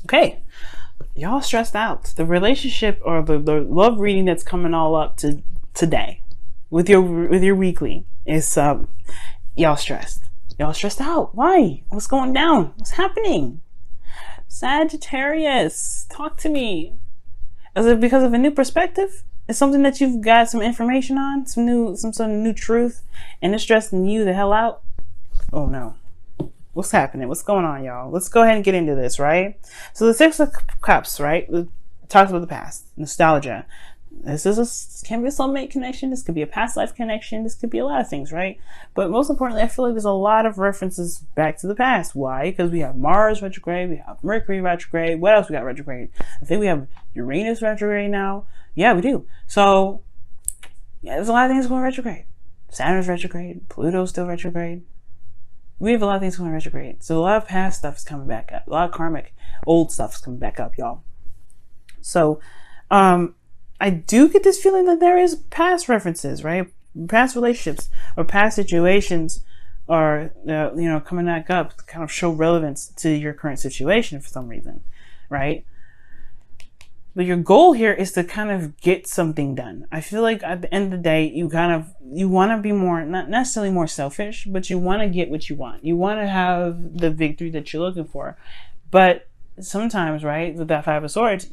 Okay, y'all stressed out. The relationship or the love reading that's coming all up to today with your weekly is y'all stressed. Y'all stressed out. Why? What's going down? What's happening? Sagittarius, talk to me. Is it because of a new perspective? It's something that you've got some information on, some sort of new truth, and it's stressing you the hell out? Oh no. What's happening? What's going on, y'all? Let's go ahead and get into this, right? So the Six of Cups, right? It talks about the past, nostalgia. This can be a soulmate connection. This could be a past life connection. This could be a lot of things, right? But most importantly, I feel like there's a lot of references back to the past. Why? Because we have Mars retrograde, we have Mercury retrograde. What else we got retrograde? I think we have Uranus retrograde now. Yeah, we do. So yeah, there's a lot of things going retrograde. Saturn's retrograde. Pluto's still retrograde. We have a lot of things going retrograde. So a lot of past stuff is coming back up. A lot of karmic old stuff is coming back up, y'all. So I do get this feeling that there is past references, right? Past relationships or past situations are, coming back up to kind of show relevance to your current situation for some reason, right? But your goal here is to kind of get something done. I feel like at the end of the day, you want to be more, not necessarily more selfish, but you want to get what you want. You want to have the victory that you're looking for. But sometimes, right, with that Five of Swords,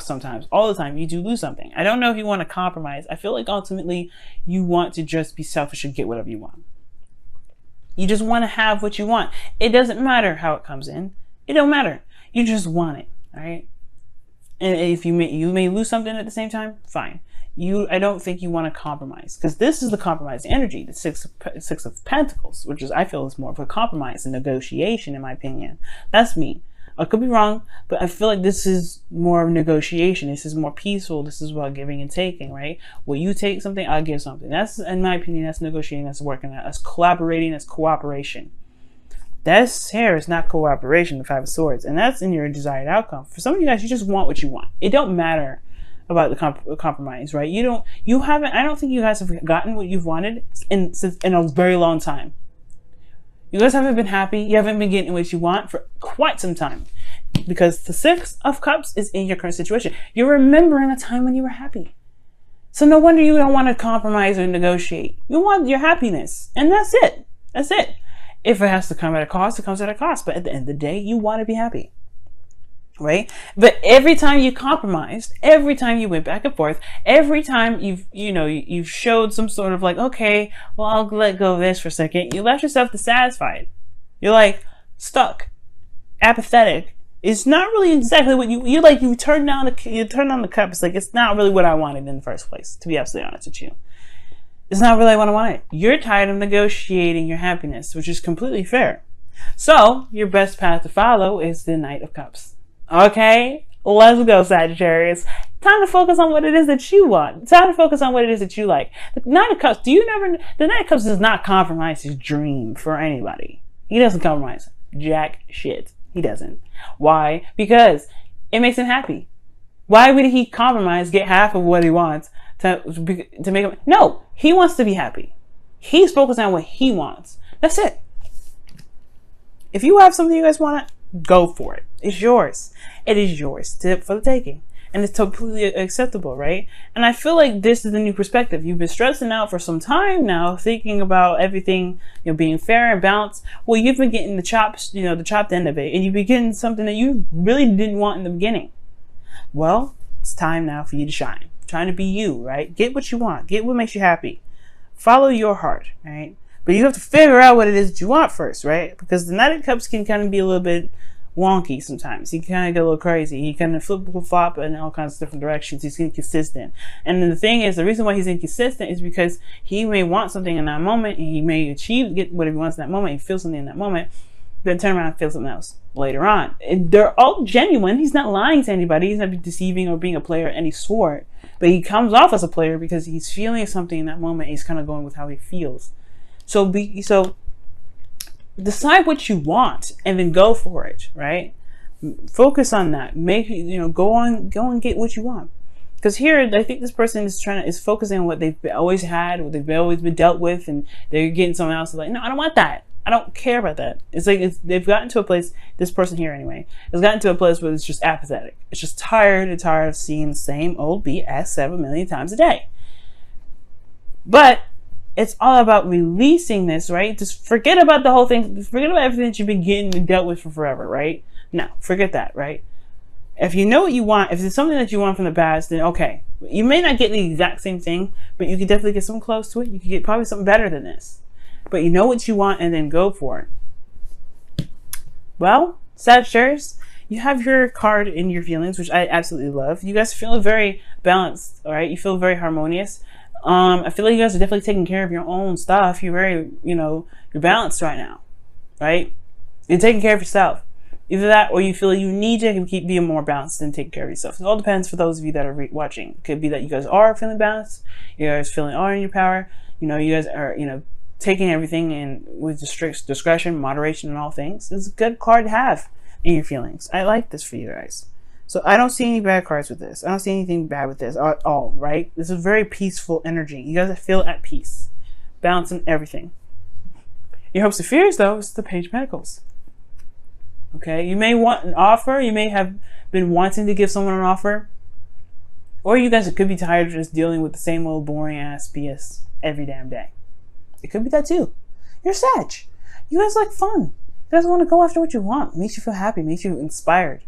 sometimes, all the time, you do lose something. I don't know if you want to compromise. I feel like ultimately you want to just be selfish and get whatever you want. You just want to have what you want. It doesn't matter how it comes in. It don't matter. You just want it, all right? And if you may lose something at the same time, fine. I don't think you want to compromise, because this is the compromise energy, the Six of Pentacles, which I feel is more of a compromise and negotiation, in my opinion. That's me. I could be wrong, but I feel like this is more of negotiation. This is more peaceful. This is about giving and taking, right? Well, you take something, I'll give something. That's, in my opinion, that's negotiating, that's working, that's collaborating, that's cooperation. This here is not cooperation, the Five of Swords, and that's in your desired outcome. For some of you guys, you just want what you want. It don't matter about the compromise, right? I don't think you guys have gotten what you've wanted in a very long time. You guys haven't been happy. You haven't been getting what you want for quite some time, because the Six of Cups is in your current situation. You're remembering a time when you were happy. So no wonder you don't want to compromise or negotiate. You want your happiness, and that's it. That's it. If it has to come at a cost, it comes at a cost. But at the end of the day, you want to be happy, right? But every time you compromised, every time you went back and forth, every time you've showed some sort of like, okay, well, I'll let go of this for a second. You left yourself dissatisfied. You're like stuck, apathetic. It's not really exactly what you turn down the cup. It's like, it's not really what I wanted in the first place, to be absolutely honest with you. It's not really what I wanted. You're tired of negotiating your happiness, which is completely fair. So your best path to follow is the Knight of Cups. Okay, let's go, Sagittarius. Time to focus on what it is that you want. Time to focus on what it is that you like. The Knight of Cups, the Knight of Cups does not compromise his dream for anybody. He doesn't compromise jack shit. He doesn't. Why? Because it makes him happy. Why would he compromise, get half of what he wants to make him? No, he wants to be happy. He's focused on what he wants. That's it. If you have something you guys want, go for it. It's yours. It is yours for the taking. And it's completely acceptable, right? And I feel like this is the new perspective. You've been stressing out for some time now, thinking about everything, being fair and balanced. Well, you've been getting the chopped end of it, and you've been getting something that you really didn't want in the beginning. Well, it's time now for you to shine. Trying to be you, right? Get what you want. Get what makes you happy. Follow your heart, right? But you have to figure out what it is that you want first, right? Because the Knight of Cups can kind of be a little bit wonky sometimes. He can kind of get a little crazy. He kind of flip-flop in all kinds of different directions. He's inconsistent. And the thing is, the reason why he's inconsistent is because he may want something in that moment, and he may get whatever he wants in that moment, and feel something in that moment, then turn around and feel something else later on. And they're all genuine. He's not lying to anybody. He's not deceiving or being a player of any sort. But he comes off as a player because he's feeling something in that moment. He's kind of going with how he feels. So decide what you want and then go for it, right? Focus on that. Go and get what you want. Because here, I think this person is focusing on what they've always had, what they've always been dealt with, and they're getting someone else like, no, I don't want that. I don't care about that. It's like they've gotten to a place, this person here anyway, has gotten to a place where it's just apathetic. It's just tired of seeing the same old BS 7 million times a day. But it's all about releasing this, right? Just forget about the whole thing. Forget about everything that you've been getting and dealt with for forever, right? No, forget that, right? If you know what you want, if it's something that you want from the past, then okay. You may not get the exact same thing, but you could definitely get something close to it. You could get probably something better than this. But you know what you want and then go for it. Well, Sagittarius, you have your card in your feelings, which I absolutely love. You guys feel very balanced, all right? You feel very harmonious. I feel like you guys are definitely taking care of your own stuff. You're very, you're balanced right now, right? You're taking care of yourself. Either that or you feel like you need to keep being more balanced and taking care of yourself. It all depends for those of you that are watching. It could be that you guys are feeling balanced. You guys feeling all in your power. You guys are, taking everything in with strict discretion, moderation, and all things. It's a good card to have in your feelings. I like this for you guys. So I don't see any bad cards with this. I don't see anything bad with this at all, right? This is very peaceful energy. You guys feel at peace, balancing everything. Your hopes and fears, though, is the Page of Pentacles. Okay, you may want an offer. You may have been wanting to give someone an offer. Or you guys could be tired of just dealing with the same old boring ass BS every damn day. It could be that too. You're Sag. You guys like fun. You guys want to go after what you want. Makes you feel happy. Makes you inspired.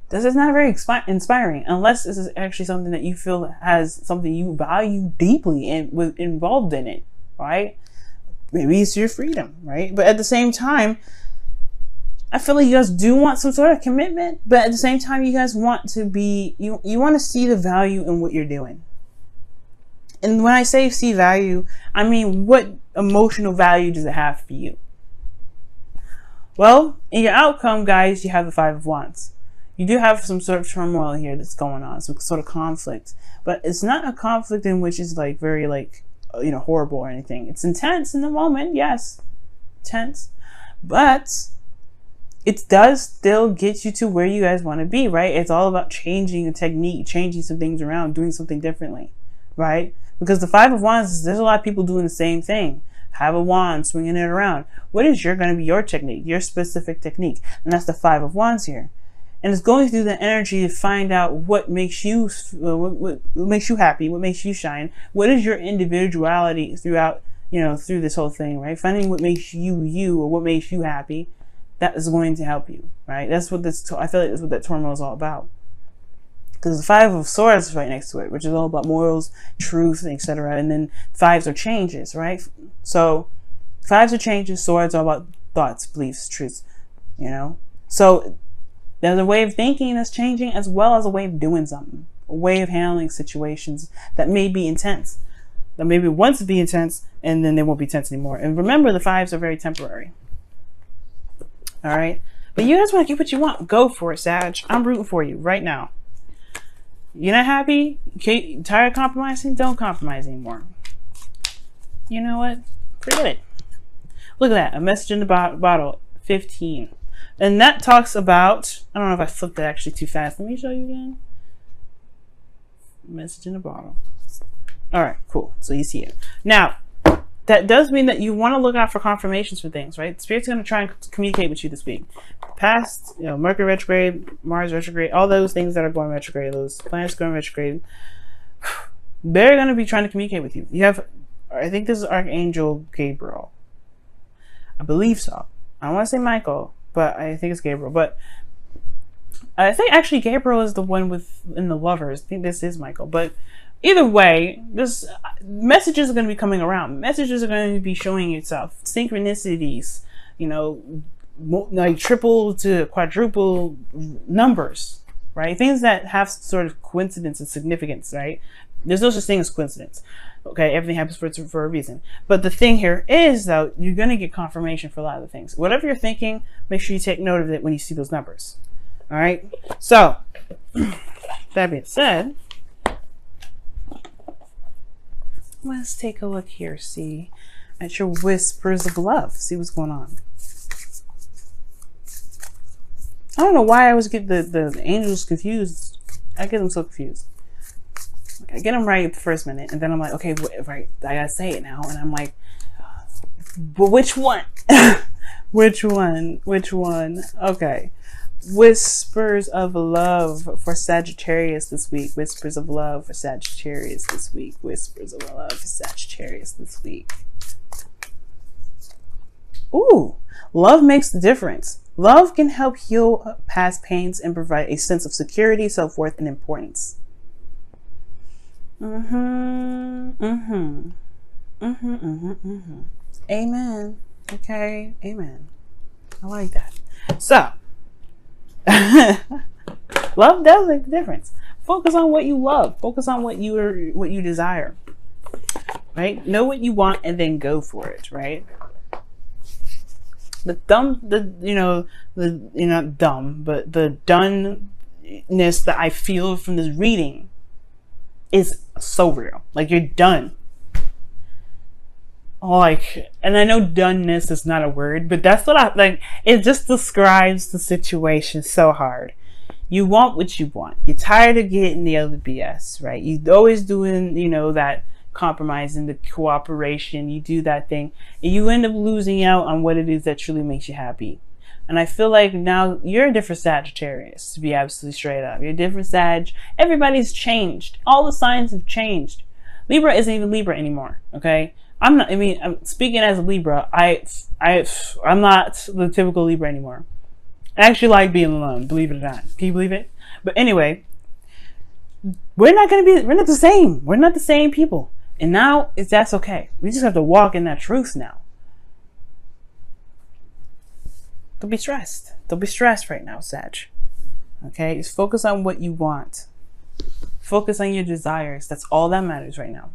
This is not very inspiring unless this is actually something that you feel has something you value deeply and involved in it, right? Maybe it's your freedom, right? But at the same time, I feel like you guys do want some sort of commitment, but at the same time, you guys want to be, you want to see the value in what you're doing. And when I say see value, I mean, what emotional value does it have for you? Well, in your outcome, guys, you have the Five of Wands. You do have some sort of turmoil here that's going on, some sort of conflict. But it's not a conflict in which is like very like, horrible or anything. It's intense in the moment, yes. Tense. But it does still get you to where you guys want to be, right? It's all about changing a technique, changing some things around, doing something differently, right? Because the Five of Wands, there's a lot of people doing the same thing. Have a wand, swinging it around. What is going to be your technique, your specific technique? And that's the Five of Wands here. And it's going through the energy to find out what makes you, what makes you happy, what makes you shine. What is your individuality throughout, through this whole thing, right? Finding what makes you, you, or what makes you happy. That is going to help you, right? That's what this, I feel like that's what that turmoil is all about. Because the Five of Swords is right next to it, which is all about morals, truth, etc. And then fives are changes, right? So fives are changes, swords are about thoughts, beliefs, truths, So there's a way of thinking that's changing as well as a way of doing something, a way of handling situations that may be intense, that maybe once be intense and then they won't be tense anymore. And remember, the fives are very temporary. All right. But you guys want to get what you want. Go for it, Sag. I'm rooting for you right now. You're not happy? Okay, tired of compromising? Don't compromise anymore. You know what? Forget it. Look at that. A message in the bottle. 15. And that talks about, I don't know if I flipped it actually too fast. Let me show you again. Message in the bottle. All right, cool. So you see it. Now, that does mean that you want to look out for confirmations for things, right? Spirit's going to try and communicate with you this week. Past, Mercury retrograde, Mars retrograde, all those things that are going retrograde, those planets going retrograde, they're going to be trying to communicate with you. You have, I think this is Archangel Gabriel. I believe so. I don't want to say Michael, but I think it's Gabriel. But I think actually Gabriel is the one in the Lovers. I think this is Michael. But either way, this messages are going to be coming around. Messages are going to be showing itself. Synchronicities, like triple to quadruple numbers, right? Things that have sort of coincidence and significance, right? There's no such thing as coincidence. Okay, everything happens for a reason. But the thing here is, though, you're going to get confirmation for a lot of the things. Whatever you're thinking, make sure you take note of it when you see those numbers. All right? So, that being said, let's take a look here. See at your whispers of love. See what's going on. I don't know why I always get the angels confused. I get them so confused. I get them right the first minute, and then I'm like, okay, right, I gotta say it now, and I'm like, but which one? Which one? Which one? Okay. Whispers of love for Sagittarius this week. Whispers of love for Sagittarius this week. Whispers of love for Sagittarius this week. Ooh, love makes the difference. Love can help heal past pains and provide a sense of security, self-worth, and importance. Amen. Okay, amen. I like that. So, love does make the difference. Focus on what you love. Focus on what you desire. Right? Know what you want and then go for it. Right? The doneness that I feel from this reading is so real. Like, you're done. Like, and I know doneness is not a word, but that's what I like. It just describes the situation so hard. You want what you want. You're tired of getting the other BS, right? You're always doing, that compromising, the cooperation. You do that thing, and you end up losing out on what it is that truly makes you happy. And I feel like now you're a different Sagittarius, to be absolutely straight up. You're a different Sag. Everybody's changed. All the signs have changed. Libra isn't even Libra anymore, okay? I'm speaking as a Libra. I'm not the typical Libra anymore. I actually like being alone, believe it or not. Can you believe it? But anyway, we're not the same. We're not the same people. And now that's okay. We just have to walk in that truth now. Don't be stressed. Don't be stressed right now, Sag. Okay? Just focus on what you want. Focus on your desires. That's all that matters right now.